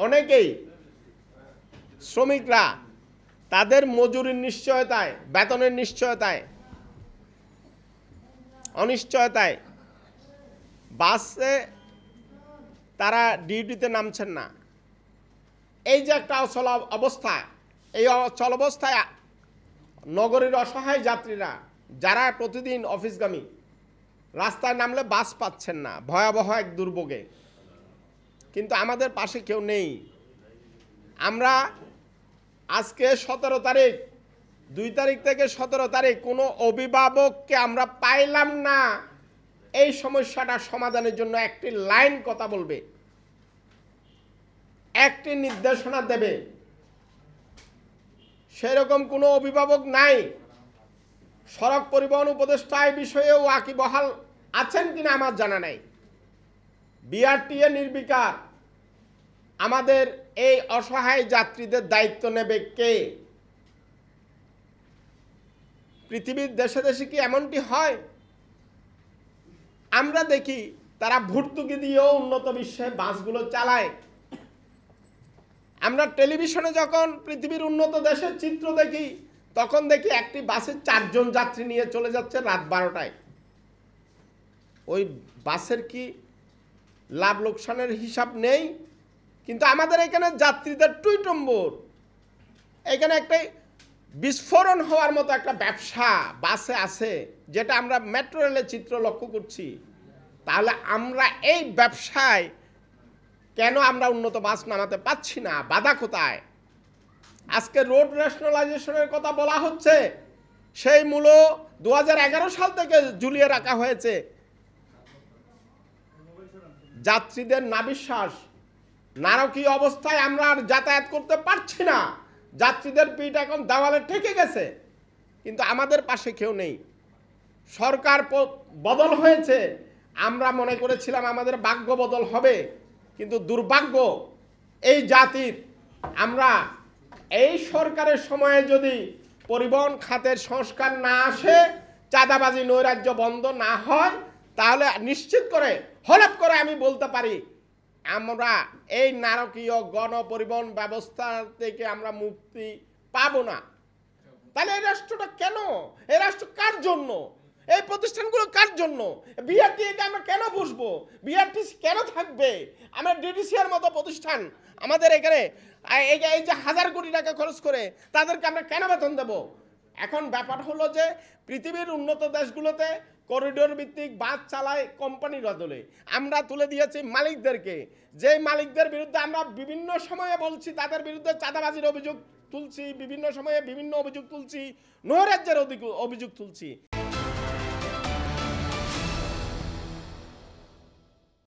অনেকেই শ্রমিকরা তাদের মজুরির নিশ্চয়তায়, বেতনের নিশ্চয়তায়, অনিশ্চয়তায় বাসে তারা ডিউটিতে নামছেন না। এই যে একটা অচল অবস্থা, এই অচল অবস্থায় নগরীর অসহায় যাত্রীরা যারা প্রতিদিন অফিসগামী রাস্তায় নামলে বাস পাচ্ছেন না, ভয়াবহ এক দুর্ভোগে। কিন্তু আমাদের পাশে কেউ নেই। আমরা আজকে 17 তারিখ, 2 তারিখ থেকে 17 তারিখ কোনো অভিভাবককে আমরা পাইলাম না এই সমস্যাটা সমাধানের জন্য একটি লাইন কথা বলবে, একটি নির্দেশনা দেবে, সেরকম কোনো অভিভাবক নাই। সড়ক পরিবহন উপদেষ্টা এই বিষয়ে ওয়াকিবহাল আছেন কিনা আমার জানা নাই। বিআরটিএ নির্বিকার আমাদের এই অসহায় যাত্রীদের দায়িত্ব নেবে কে? পৃথিবীর দেশে দেশে কি এমনটি হয়? আমরা দেখি তারা ভর্তুকি দিয়েও উন্নত বিশ্বে বাসগুলো চালায়। আমরা টেলিভিশনে যখন পৃথিবীর উন্নত দেশের চিত্র দেখি, তখন দেখি একটি বাসে 4 জন যাত্রী নিয়ে চলে যাচ্ছে রাত 12টায়। ওই বাসের কি লাভ লোকসানের হিসাব নেই? কিন্তু আমাদের এখানে যাত্রীদের টুইটম্বর, এখানে একটা বিস্ফোরণ হওয়ার মতো একটা ব্যবসা বাসে আছে, যেটা আমরা মেট্রো রেলের চিত্র লক্ষ্য করছি। তাহলে আমরা এই ব্যবসায় কেন আমরা উন্নত বাস নামাতে পাচ্ছি না? বাধা কোথায়? আজকে রোড রেশনালাইজেশনের কথা বলা হচ্ছে, সেই মূল 2011 সাল থেকে ঝুলিয়ে রাখা হয়েছে। যাত্রীদের নাবিশ্বাস, নারকীয় অবস্থায় আমরা আর যাতায়াত করতে পারছি না। যাত্রীদের পিঠ এখন দেওয়ালে ঠেকে গেছে, কিন্তু আমাদের পাশে কেউ নেই। সরকার বদল হয়েছে, আমরা মনে করেছিলাম আমাদের ভাগ্য বদল হবে, কিন্তু দুর্ভাগ্য এই জাতির। আমরা এই সরকারের সময়ে যদি পরিবহন খাতের সংস্কার না আসে, চাঁদাবাজি নৈরাজ্য বন্ধ না হয়, তাহলে নিশ্চিত করে হলফ করে আমি বলতে পারি আমরা এই নারকীয় গণপরিবহন ব্যবস্থা থেকে আমরা মুক্তি পাবো না। তাহলে এই রাষ্ট্রটা কেন? এই রাষ্ট্র কার জন্য? এই প্রতিষ্ঠানগুলো কার জন্য? বিআরটিএকে আমরা কেন বসবো? বিআরটিসি কেন থাকবে? আমরা ডিডিসিআর মতো প্রতিষ্ঠান আমাদের এখানে এই যে 1000 কোটি টাকা খরচ করে তাদেরকে আমরা কেন বেতন দেব? এখন ব্যাপার হলো যে পৃথিবীর উন্নত দেশগুলোতে করিডোর ভিত্তিক বাস চালায় কোম্পানির বদলে, আমরা তুলে দিয়েছি মালিকদেরকে। যেই মালিকদের বিরুদ্ধে আমরা বিভিন্ন সময়ে বলছি তাদের বিরুদ্ধে চাঁদাবাজির অভিযোগ তুলছি, বিভিন্ন সময়ে বিভিন্ন অভিযোগ তুলছি, নৈরাজ্যের অভিযোগ তুলছি।